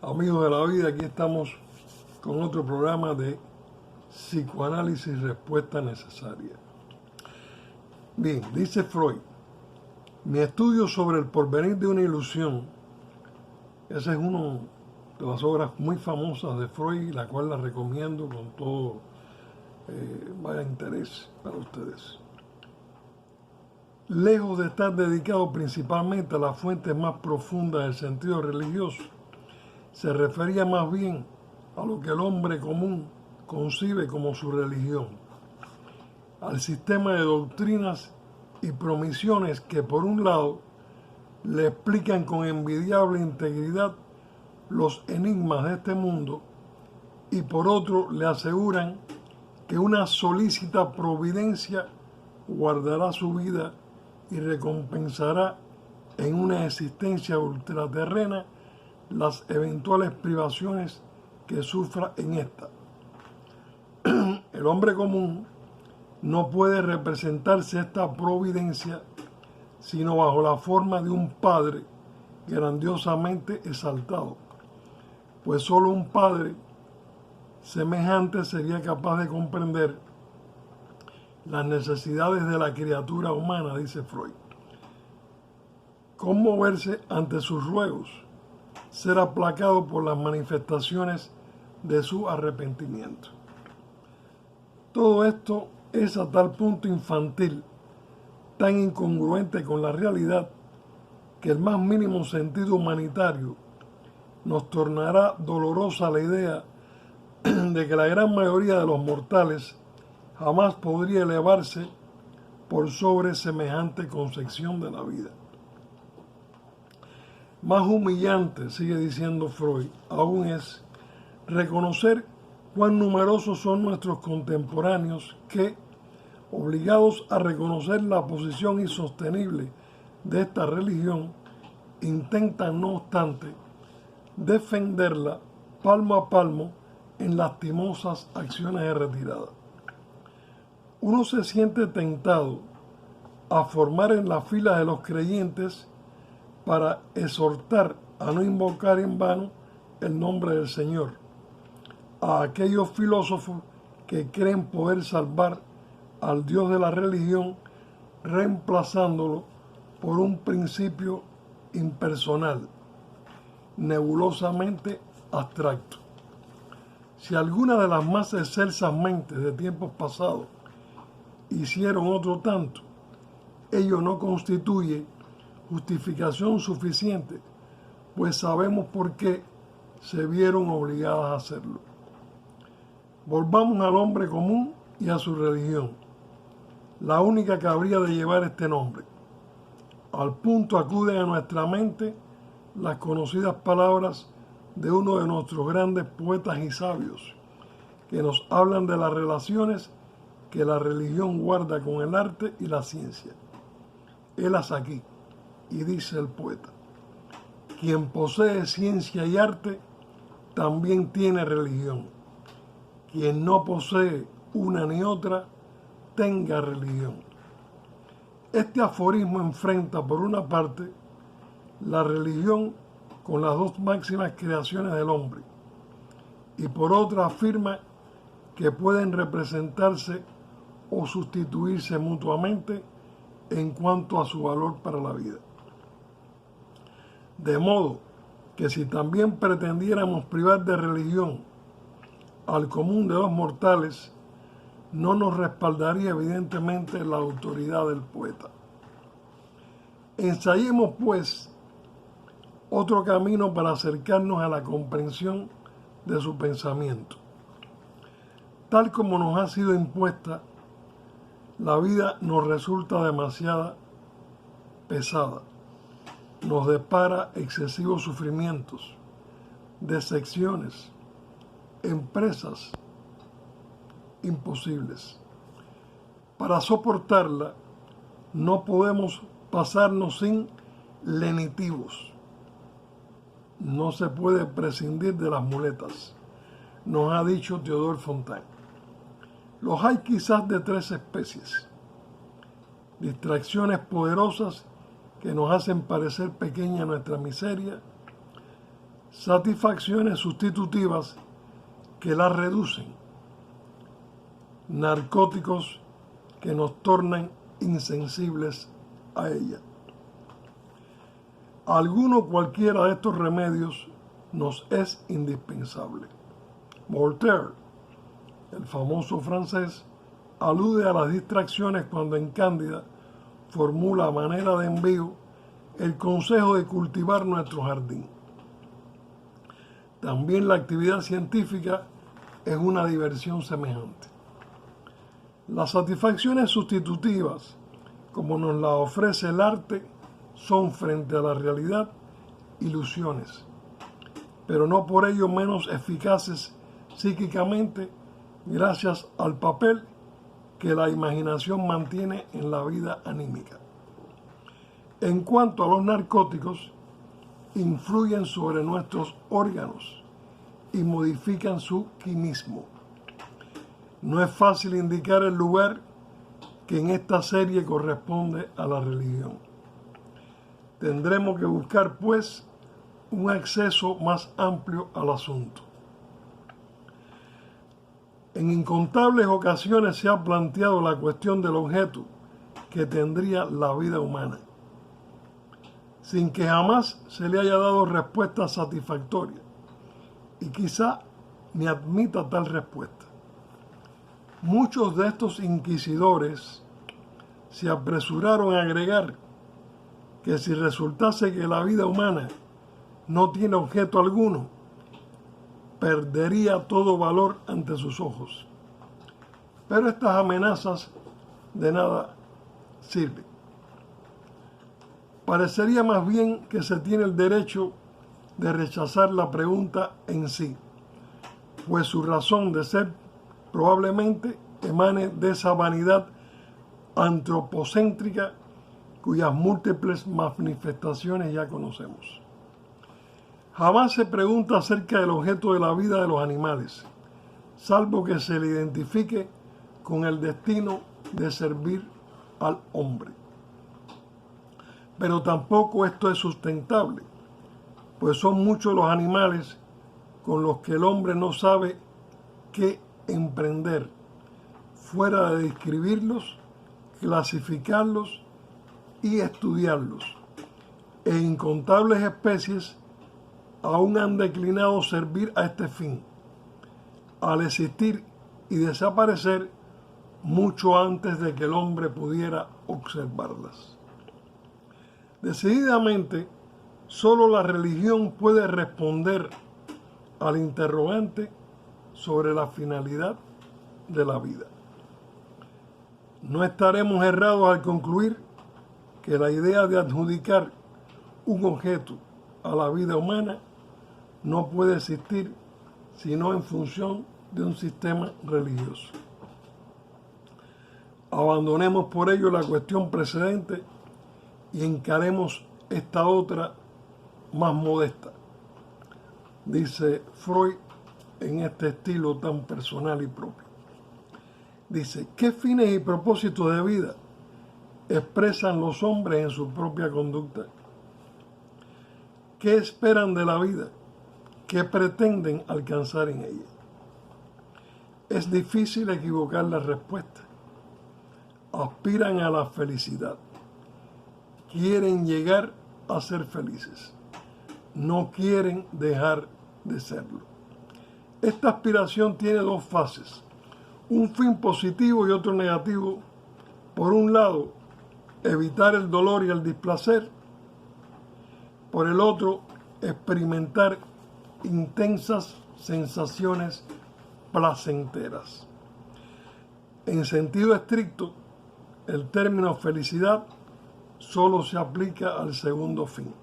Amigos de la vida, aquí estamos con otro programa de psicoanálisis respuesta necesaria. Bien, dice Freud, mi estudio sobre el porvenir de una ilusión, esa es una de las obras muy famosas de Freud, la cual la recomiendo con todo vaya interés para ustedes. Lejos de estar dedicado principalmente a las fuentes más profundas del sentido religioso, se refería más bien a lo que el hombre común concibe como su religión, al sistema de doctrinas y promisiones que por un lado le explican con envidiable integridad los enigmas de este mundo y por otro le aseguran que una solícita providencia guardará su vida y recompensará en una existencia ultraterrena las eventuales privaciones que sufra en esta. El hombre común no puede representarse esta providencia sino bajo la forma de un padre grandiosamente exaltado, pues solo un padre semejante sería capaz de comprender las necesidades de la criatura humana, dice Freud, conmoverse ante sus ruegos, ser aplacado por las manifestaciones de su arrepentimiento. Todo esto es a tal punto infantil, tan incongruente con la realidad, que el más mínimo sentido humanitario nos tornará dolorosa la idea de que la gran mayoría de los mortales jamás podría elevarse por sobre semejante concepción de la vida. Más humillante, sigue diciendo Freud, aún es reconocer cuán numerosos son nuestros contemporáneos que, obligados a reconocer la posición insostenible de esta religión, intentan, no obstante, defenderla palmo a palmo en lastimosas acciones de retirada. Uno se siente tentado a formar en la fila de los creyentes para exhortar a no invocar en vano el nombre del Señor, a aquellos filósofos que creen poder salvar al Dios de la religión reemplazándolo por un principio impersonal, nebulosamente abstracto. Si alguna de las más excelsas mentes de tiempos pasados hicieron otro tanto, ello no constituye justificación suficiente, pues sabemos por qué se vieron obligadas a hacerlo. Volvamos al hombre común y a su religión, la única que habría de llevar este nombre. Al punto acuden a nuestra mente las conocidas palabras de uno de nuestros grandes poetas y sabios, que nos hablan de las relaciones que la religión guarda con el arte y la ciencia. Helas aquí. Y dice el poeta, quien posee ciencia y arte, también tiene religión. Quien no posee una ni otra, tenga religión. Este aforismo enfrenta, por una parte, la religión con las dos máximas creaciones del hombre, y por otra afirma que pueden representarse o sustituirse mutuamente en cuanto a su valor para la vida. De modo que si también pretendiéramos privar de religión al común de los mortales, no nos respaldaría evidentemente la autoridad del poeta. Ensayemos, pues, otro camino para acercarnos a la comprensión de su pensamiento. Tal como nos ha sido impuesta, la vida nos resulta demasiado pesada. Nos depara excesivos sufrimientos, decepciones, empresas imposibles. Para soportarla, no podemos pasarnos sin lenitivos. No se puede prescindir de las muletas, nos ha dicho Théodore Fontane. Los hay quizás de tres especies: distracciones poderosas que nos hacen parecer pequeña nuestra miseria, satisfacciones sustitutivas que las reducen, narcóticos que nos tornan insensibles a ella. Alguno o cualquiera de estos remedios nos es indispensable. Voltaire, el famoso francés, alude a las distracciones cuando en Cándida formula a manera de envío el consejo de cultivar nuestro jardín. También la actividad científica es una diversión semejante. Las satisfacciones sustitutivas, como nos las ofrece el arte, son frente a la realidad ilusiones, pero no por ello menos eficaces psíquicamente gracias al papel que la imaginación mantiene en la vida anímica. En cuanto a los narcóticos, influyen sobre nuestros órganos y modifican su quimismo. No es fácil indicar el lugar que en esta serie corresponde a la religión. Tendremos que buscar, pues, un acceso más amplio al asunto. En incontables ocasiones se ha planteado la cuestión del objeto que tendría la vida humana, sin que jamás se le haya dado respuesta satisfactoria, y quizá ni admita tal respuesta. Muchos de estos inquisidores se apresuraron a agregar que si resultase que la vida humana no tiene objeto alguno, perdería todo valor ante sus ojos. Pero estas amenazas de nada sirven. Parecería más bien que se tiene el derecho de rechazar la pregunta en sí, pues su razón de ser probablemente emane de esa vanidad antropocéntrica cuyas múltiples manifestaciones ya conocemos. Jamás se pregunta acerca del objeto de la vida de los animales, salvo que se le identifique con el destino de servir al hombre. Pero tampoco esto es sustentable, pues son muchos los animales con los que el hombre no sabe qué emprender, fuera de describirlos, clasificarlos y estudiarlos. E incontables especies aún han declinado servir a este fin, al existir y desaparecer mucho antes de que el hombre pudiera observarlas. Decididamente, solo la religión puede responder al interrogante sobre la finalidad de la vida. No estaremos errados al concluir que la idea de adjudicar un objeto a la vida humana no puede existir sino en función de un sistema religioso. Abandonemos por ello la cuestión precedente y encaremos esta otra más modesta, dice Freud en este estilo tan personal y propio. Dice, ¿qué fines y propósitos de vida expresan los hombres en su propia conducta? ¿Qué esperan de la vida? ¿Qué pretenden alcanzar en ella? Es difícil equivocar la respuesta. Aspiran a la felicidad. Quieren llegar a ser felices. No quieren dejar de serlo. Esta aspiración tiene dos fases, un fin positivo y otro negativo. Por un lado, evitar el dolor y el displacer. Por el otro, experimentar intensas sensaciones placenteras. En sentido estricto, el término felicidad solo se aplica al segundo fin.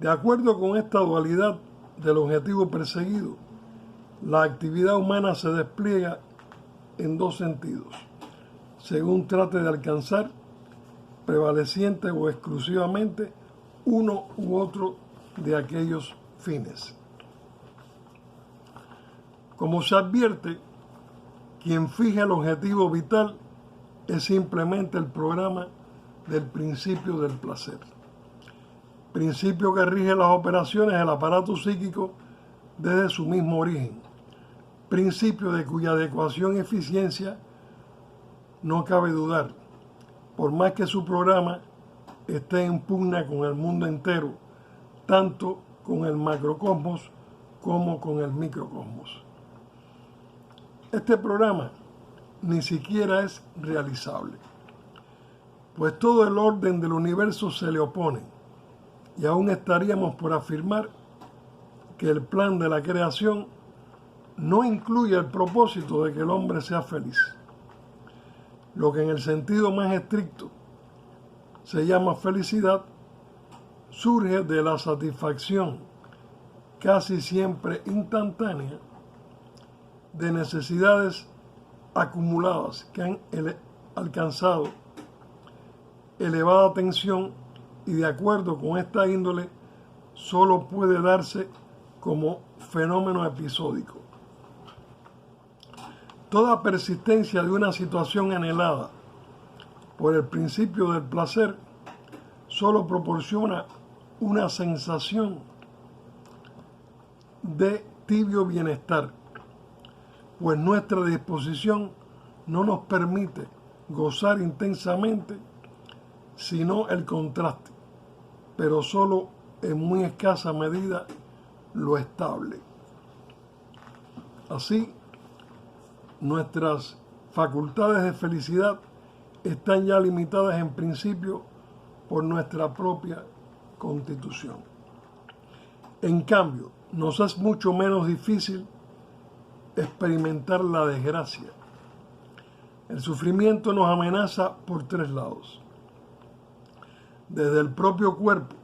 De acuerdo con esta dualidad del objetivo perseguido, la actividad humana se despliega en dos sentidos, según trate de alcanzar prevaleciente o exclusivamente uno u otro de aquellos fines. Como se advierte, quien fija el objetivo vital es simplemente el programa del principio del placer. principio que rige las operaciones del aparato psíquico desde su mismo origen, principio de cuya adecuación y eficiencia no cabe dudar, por más que su programa esté en pugna con el mundo entero, tanto con el macrocosmos como con el microcosmos. Este programa ni siquiera es realizable, pues todo el orden del universo se le opone, y aún estaríamos por afirmar que el plan de la creación no incluye el propósito de que el hombre sea feliz. Lo que en el sentido más estricto se llama felicidad surge de la satisfacción casi siempre instantánea de necesidades acumuladas que han alcanzado elevada tensión, y de acuerdo con esta índole solo puede darse como fenómeno episódico. Toda persistencia de una situación anhelada por el principio del placer solo proporciona una sensación de tibio bienestar, pues nuestra disposición no nos permite gozar intensamente sino el contraste, pero solo en muy escasa medida lo estable. Así, nuestras facultades de felicidad están ya limitadas en principio por nuestra propia constitución. En cambio, nos es mucho menos difícil experimentar la desgracia. El sufrimiento nos amenaza por tres lados. Desde el propio cuerpo,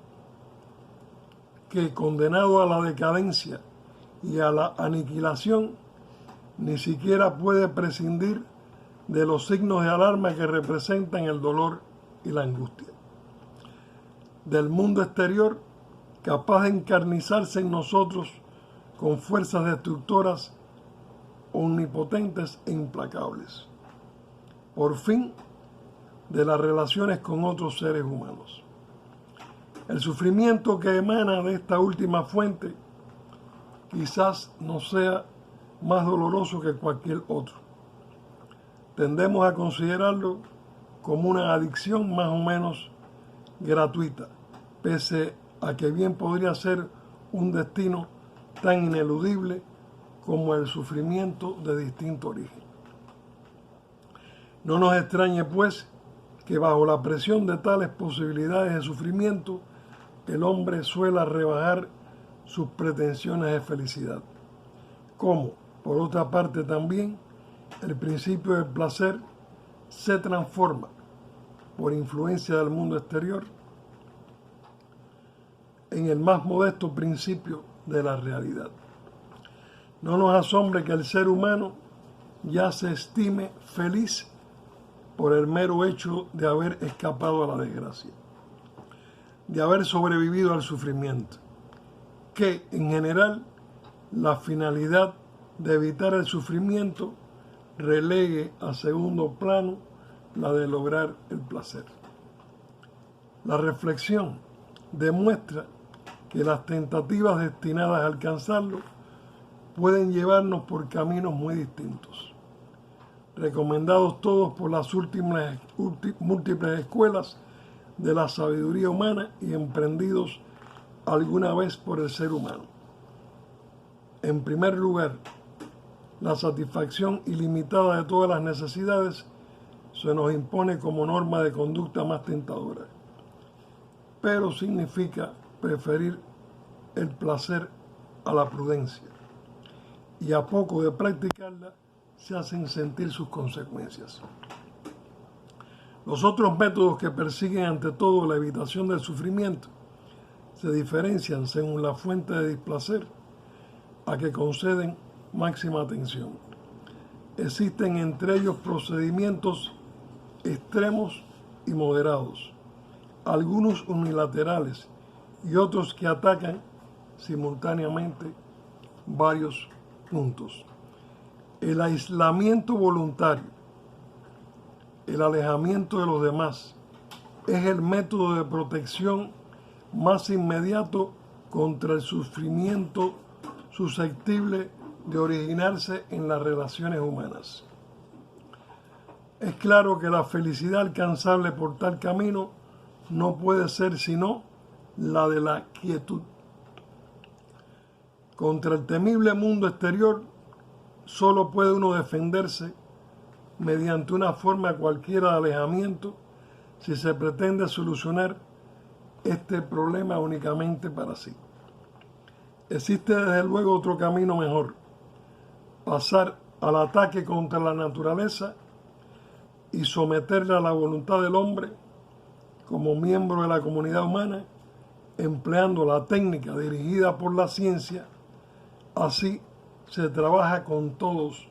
que condenado a la decadencia y a la aniquilación, ni siquiera puede prescindir de los signos de alarma que representan el dolor y la angustia. Del mundo exterior, capaz de encarnizarse en nosotros con fuerzas destructoras omnipotentes e implacables. Por fin, de las relaciones con otros seres humanos. El sufrimiento que emana de esta última fuente quizás no sea más doloroso que cualquier otro. Tendemos a considerarlo como una adicción más o menos gratuita, pese a que bien podría ser un destino tan ineludible como el sufrimiento de distinto origen. No nos extrañe, pues, que bajo la presión de tales posibilidades de sufrimiento, el hombre suele rebajar sus pretensiones de felicidad. Como, por otra parte también, el principio del placer se transforma, por influencia del mundo exterior, en el más modesto principio de la realidad. No nos asombre que el ser humano ya se estime feliz por el mero hecho de haber escapado a la desgracia, de haber sobrevivido al sufrimiento, que en general la finalidad de evitar el sufrimiento relegue a segundo plano la de lograr el placer. La reflexión demuestra que las tentativas destinadas a alcanzarlo pueden llevarnos por caminos muy distintos, recomendados todos por las múltiples escuelas de la sabiduría humana y emprendidos alguna vez por el ser humano. En primer lugar, la satisfacción ilimitada de todas las necesidades se nos impone como norma de conducta más tentadora, pero significa preferir el placer a la prudencia, y a poco de practicarla se hacen sentir sus consecuencias. Los otros métodos que persiguen ante todo la evitación del sufrimiento se diferencian según la fuente de displacer a que conceden máxima atención. Existen entre ellos procedimientos extremos y moderados, algunos unilaterales y otros que atacan simultáneamente varios puntos. El aislamiento voluntario, el alejamiento de los demás, es el método de protección más inmediato contra el sufrimiento susceptible de originarse en las relaciones humanas. Es claro que la felicidad alcanzable por tal camino no puede ser sino la de la quietud. Contra el temible mundo exterior solo puede uno defenderse mediante una forma cualquiera de alejamiento si se pretende solucionar este problema únicamente para sí. Existe desde luego otro camino mejor: pasar al ataque contra la naturaleza y someterla a la voluntad del hombre como miembro de la comunidad humana, empleando la técnica dirigida por la ciencia. Así se trabaja con todos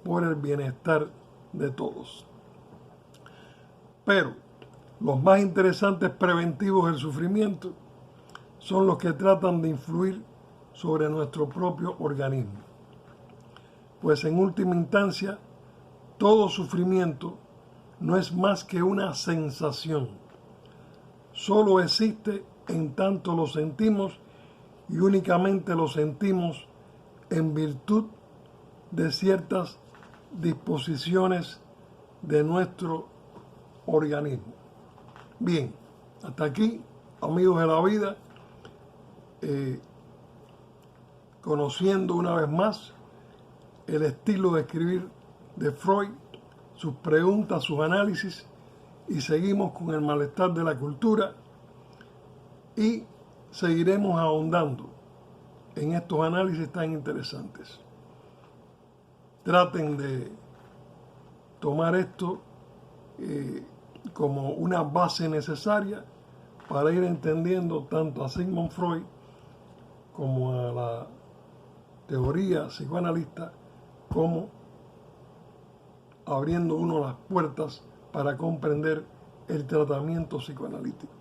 por el bienestar de todos. Pero los más interesantes preventivos del sufrimiento son los que tratan de influir sobre nuestro propio organismo. Pues en última instancia, todo sufrimiento no es más que una sensación. Solo existe en tanto lo sentimos, y únicamente lo sentimos en virtud de ciertas disposiciones de nuestro organismo. Bien, hasta aquí, amigos de la vida, conociendo una vez más el estilo de escribir de Freud, sus preguntas, sus análisis, y seguimos con el malestar de la cultura y seguiremos ahondando en estos análisis tan interesantes. Traten de tomar esto como una base necesaria para ir entendiendo tanto a Sigmund Freud como a la teoría psicoanalista, como abriendo uno las puertas para comprender el tratamiento psicoanalítico.